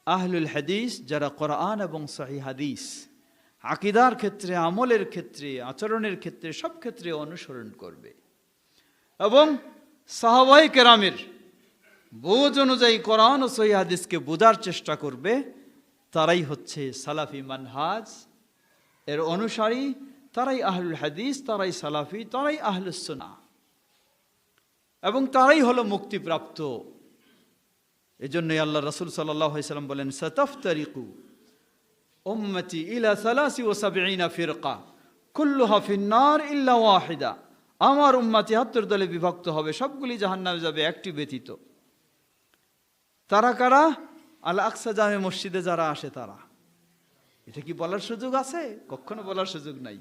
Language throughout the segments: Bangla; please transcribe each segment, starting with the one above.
আহলুল হাদিস যারা কোরআন এবং সহিহ হাদিস আকীদার ক্ষেত্রে, আমলের ক্ষেত্রে, আচরণের ক্ষেত্রে, সব ক্ষেত্রে অনুসরণ করবে এবং সাহাবায়ে কেরামের বোঝ অনুযায়ী কোরআন ও সহিহ হাদিসকে বোঝার চেষ্টা করবে, তারাই হচ্ছে সালাফি মানহাজ এর অনুসারী, তারাই আহলুল হাদিস, তারাই সালাফি, তারাই আহলুস সুন্নাহ এবং তারাই হলো মুক্তিপ্রাপ্ত। এজন্যই আল্লাহ রাসূল সাল্লাল্লাহু আলাইহি সাল্লাম বলেন, সাতাফতারিকু উম্মতি ইলা 73 ফিরকা কুল্লুহা ফিন্নার ইল্লা ওয়াহিদা। আমার উম্মতি ৭০ দলে বিভক্ত হবে, সবগুলি জাহান্নামে যাবে একটি ব্যতীত। তারা কারা? আল আকসা জামে মসজিদে যারা আসে তারা। এটা কি বলার সুযোগ আছে? কখনো বলার সুযোগ নাই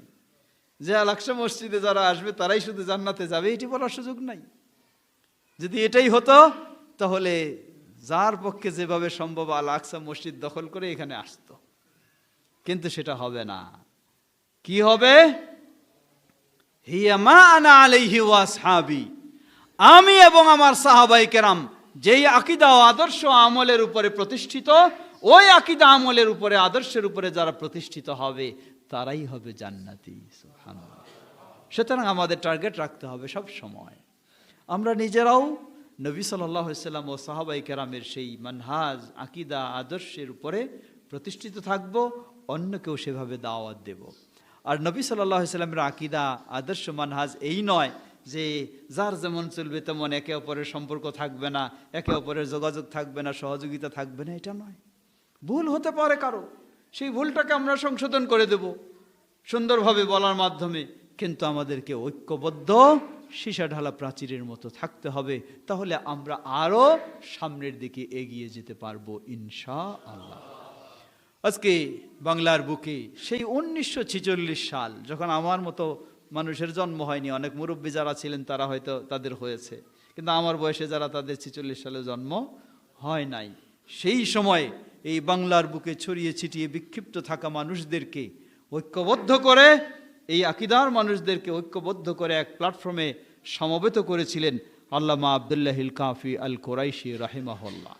যে আল আকসা মসজিদে যারা আসবে তারাই শুধু জান্নাতে যাবে, এটি বলার সুযোগ নাই। যদি এটাই হতো তাহলে যার পক্ষে যেভাবে সম্ভব আল আকসা মসজিদ দখল করে এখানে আসতো, কিন্তু সেটা হবে না। কি হবে? হিয়া মা আনা আলাইহি ওয়া আসহাবি, আমি এবং আমার সাহাবায়ে কেরাম যেই আকীদা ও আদর্শ আমলের উপরে প্রতিষ্ঠিত, ওই আকীদা আমলের উপরে, আদর্শের উপরে যারা প্রতিষ্ঠিত হবে তারাই হবে জান্নাতি। সুবহানাল্লাহ। সুতরাং আমাদের টার্গেট রাখতে হবে সব সময় আমরা নিজেরাও নবী সাল্লাল্লাহু আলাইহি ওয়াসাল্লাম ও সাহাবায়ে কেরামের সেই মানহাজ, আকীদা, আদর্শের উপরে প্রতিষ্ঠিত থাকব, অন্যকেও সেভাবে দাওয়াত দেব। আর নবী সাল্লাল্লাহু আলাইহি ওয়াসাল্লামের আকীদা, আদর্শ, মানহাজ এই নয় যে যার যেমন চলবে তেমন, একে অপরের সম্পর্ক থাকবে না, একে অপরের যোগাযোগ থাকবে না, সহযোগিতা থাকবে না, এটা নয়। ভুল হতে পারে কারো, সেই ভুলটাকে আমরা সংশোধন করে দেব সুন্দরভাবে বলার মাধ্যমে, কিন্তু আমাদেরকে ঐক্যবদ্ধ সীসা ঢালা প্রাচীরের মতো থাকতে হবে, তাহলে আমরা আরো সামনের দিকে এগিয়ে যেতে পারবো ইনশাআল্লাহ। আজকে বাংলার বুকে সেই 1946 সাল, যখন আমার মতো মানুষের জন্ম হয়নি, অনেক মুরব্বী যারা ছিলেন তারা হয়তো তাদের হয়েছে, কিন্তু আমার বয়সে যারা, তাদের 46 সালে জন্ম হয় নাই। সেই সময় এই বাংলার বুকে ছড়িয়ে ছিটিয়ে বিক্ষিপ্ত থাকা মানুষদেরকে ঐক্যবদ্ধ করে, এই আকীদার মানুষদেরকে ঐক্যবদ্ধ করে এক প্ল্যাটফর্মে সমবেত করেছিলেন আল্লামা আব্দুল্লাহিল কাফি আল কুরাইশি রাহিমাহুল্লাহ,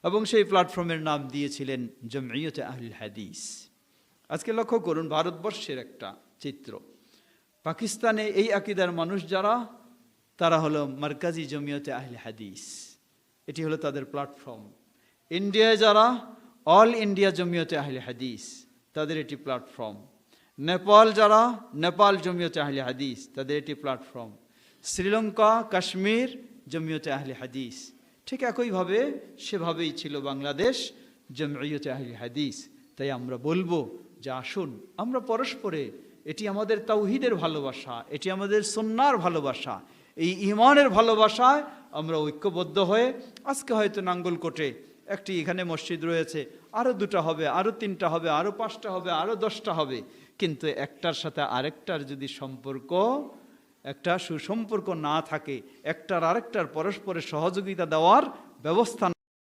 এবং সেই প্ল্যাটফর্মের নাম দিয়েছিলেন জমঈয়তে আহলুল হাদিস। আজকে লক্ষ্য করুন ভারতবর্ষের একটা চিত্র। পাকিস্তানে এই আকীদার মানুষ যারা, তারা হলো মারকাজি জমিয়তে আহলে হাদিস, এটি হলো তাদের প্ল্যাটফর্ম। ইন্ডিয়ায় যারা, অল ইন্ডিয়া জমিয়তে আহলে হাদিস, তাদের এটি প্ল্যাটফর্ম। নেপাল যারা, নেপাল জমিয়তে আহলে হাদিস, তাদের এটি প্ল্যাটফর্ম। শ্রীলঙ্কা, কাশ্মীর জমিয়তে আহলে হাদিস। ঠিক একইভাবে সেভাবেই ছিল বাংলাদেশ জমঈয়তে আহলে হাদিস। তাই আমরা বলবো যে আসুন আমরা পরস্পরে, এটি আমাদের তাওহীদের ভালোবাসা, এটি আমাদের সুন্নাহর ভালোবাসা, এই ঈমানের ভালোবাসায় আমরা ঐক্যবদ্ধ হয়ে, আজকে হয়তো নাঙ্গলকোটে একটি এখানে মসজিদ রয়েছে, আরও 2টা হবে, আরও 3টা হবে, আরও 5টা হবে, আরও 10টা হবে, কিন্তু একটার সাথে আরেকটার যদি সম্পর্ক, একটা সুসম্পর্ক না থাকে, একটার আরেকটার পরস্পরের সহযোগিতা দেওয়ার ব্যবস্থা